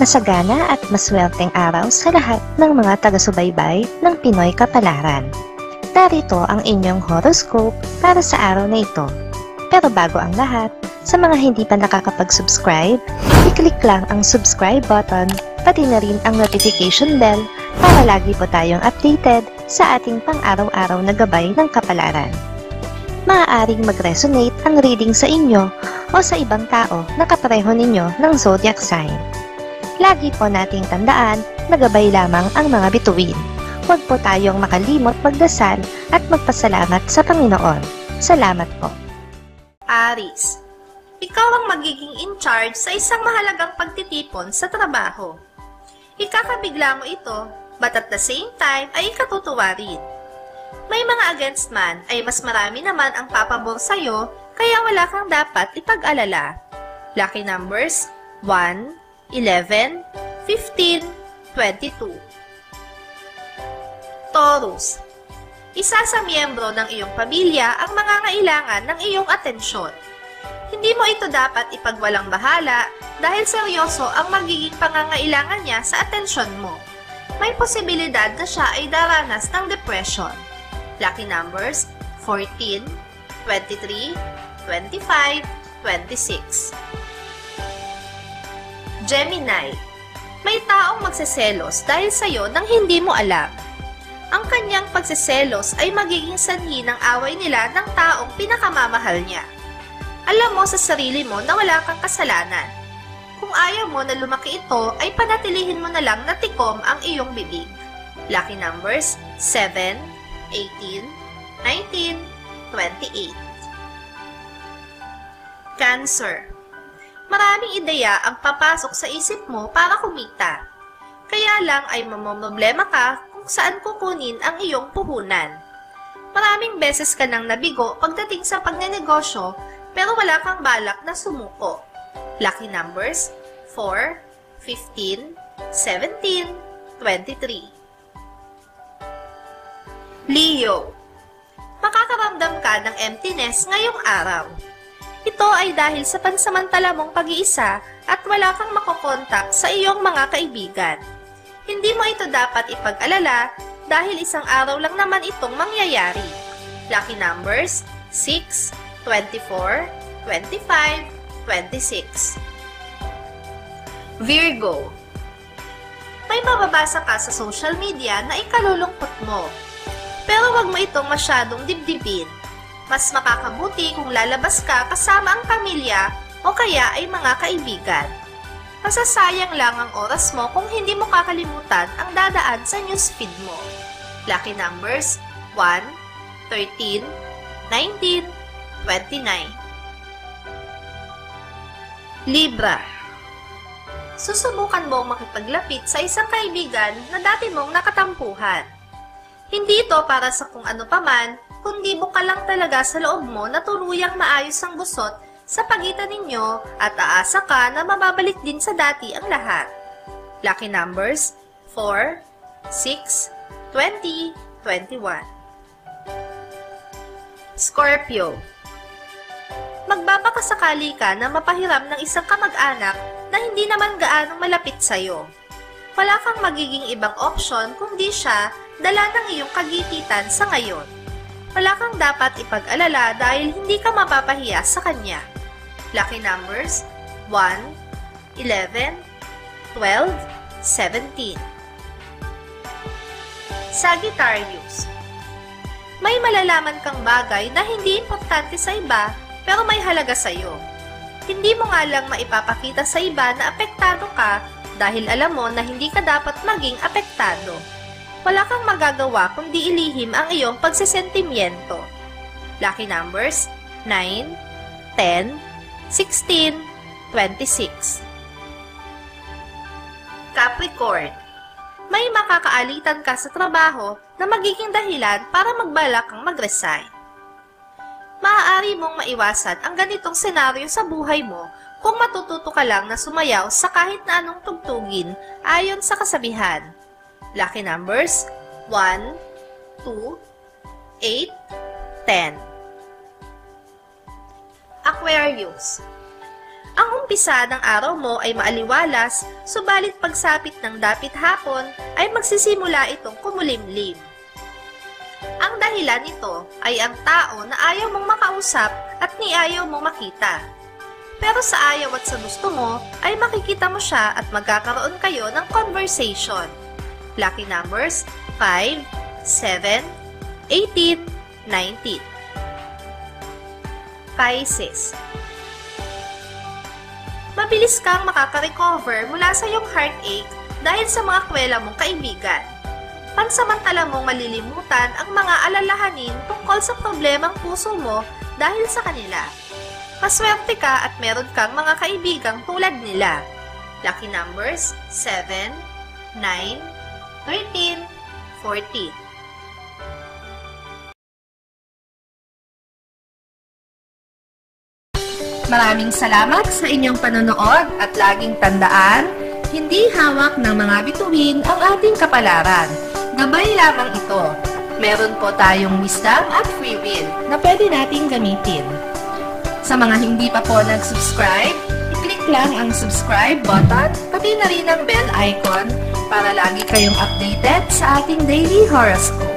Masagana at maswerteng araw sa lahat ng mga taga-subaybay ng Pinoy Kapalaran. Narito ang inyong horoscope para sa araw na ito. Pero bago ang lahat, sa mga hindi pa nakakapag-subscribe, i-click lang ang subscribe button, pati na rin ang notification bell para lagi po tayong updated sa ating pang-araw-araw na gabay ng kapalaran. Maaaring mag-resonate ang reading sa inyo o sa ibang tao na kapareho ninyo ng zodiac sign. Lagi po nating tandaan na gabay lamang ang mga bituin. Huwag po tayong makalimot magdasal at magpasalamat sa Panginoon. Salamat po. Aries, ikaw ang magiging in charge sa isang mahalagang pagtitipon sa trabaho. Ikakabigla mo ito, but at the same time ay ikatutuwa rin. May mga against man ay mas marami naman ang papabor sa'yo, kaya wala kang dapat ipag-alala. Lucky numbers 1, 11, 15, 22. Taurus, isa sa miyembro ng iyong pamilya ang mangangailangan ng iyong atensyon. Hindi mo ito dapat ipagwalang bahala dahil seryoso ang magiging pangangailangan niya sa atensyon mo. May posibilidad na siya ay daranas ng depression. Lucky numbers 14, 23, 25, 26. Gemini, may taong magseselos dahil sa'yo nang hindi mo alam. Ang kanyang pagseselos ay magiging sanhi ng away nila ng taong pinakamamahal niya. Alam mo sa sarili mo na wala kang kasalanan. Kung ayaw mo na lumaki ito, ay panatilihin mo na lang na tikom ang iyong bibig. Lucky numbers 7, 18, 19, 28. Cancer, maraming ideya ang papasok sa isip mo para kumita. Kaya lang ay mamomroblema ka kung saan kukunin ang iyong puhunan. Maraming beses ka nang nabigo pagdating sa pagnenegosyo pero wala kang balak na sumuko. Lucky numbers 4, 15, 17, 23. Leo, makakaramdam ka ng emptiness ngayong araw. Ito ay dahil sa pansamantala mong pag-iisa at wala kang makokontak sa iyong mga kaibigan. Hindi mo ito dapat ipag-alala dahil isang araw lang naman itong mangyayari. Lucky numbers 6, 24, 25, 26. Virgo, may mababasa ka sa social media na ikalulungkot mo. Pero wag mo itong masyadong dibdibin. Mas makakabuti kung lalabas ka kasama ang pamilya o kaya ay mga kaibigan. Masasayang lang ang oras mo kung hindi mo kakalimutan ang dadaan sa newsfeed mo. Lucky numbers 1, 13, 19, 29. Libra, susubukan mong makipaglapit sa isang kaibigan na dati mong nakatampuhan. Hindi ito para sa kung ano paman, kundi buka lang talaga sa loob mo na tuluyang maayos ang busot sa pagitan ninyo at aasa ka na mababalik din sa dati ang lahat. Lucky numbers 4, 6, 20, 21. Scorpio, magbabakasakali ka na mapahiram ng isang kamag-anak na hindi naman gaanong malapit sa'yo. Wala kang magiging ibang option kundi siya dala ng iyong kagipitan sa ngayon. Wala kang dapat ipag-alala dahil hindi ka mapapahiya sa kanya. Lucky numbers 1, 11, 12, 17. Sagittarius, may malalaman kang bagay na hindi importante sa iba pero may halaga sa iyo. Hindi mo nga lang maipapakita sa iba na apektado ka dahil alam mo na hindi ka dapat maging apektado. Wala kang magagawa kundi ilihim ang iyong pagsisentimiento. Lucky numbers 9, 10, 16, 26. Capricorn, may makakaalitan ka sa trabaho na magiging dahilan para magbalak kang mag-resign. Maaari mong maiwasan ang ganitong senaryo sa buhay mo kung matututo ka lang na sumayaw sa kahit na anong tugtugin ayon sa kasabihan. Lucky numbers 1, 2, 8, 10. Aquarius, Ang umpisa ng araw mo ay maaliwalas, subalit pagsapit ng dapit hapon ay magsisimula itong kumulimlim. Ang dahilan nito ay ang tao na ayaw mong makausap at ni ayaw mong makita. Pero sa ayaw at sa gusto mo ay makikita mo siya at magkakaroon kayo ng conversation. Lucky numbers 5, 7, 18, 19. Pisces. Mabilis kang makaka-recover mula sa iyong heartache dahil sa mga kwela mong kaibigan. Pansamantala mong malilimutan ang mga alalahanin tungkol sa problemang puso mo dahil sa kanila. Maswerte ka at meron kang mga kaibigang tulad nila. Lucky numbers 7, 9, 13, 14. Maraming salamat sa inyong panonood at laging tandaan, hindi hawak ng mga bituin ang ating kapalaran. Gabay lamang ito. Meron po tayong wisdom at free will na pwede nating gamitin. Sa mga hindi pa po nag-subscribe, i-click lang ang subscribe button, pati na rin ang bell icon para lagi kayong updated sa ating daily horoscope.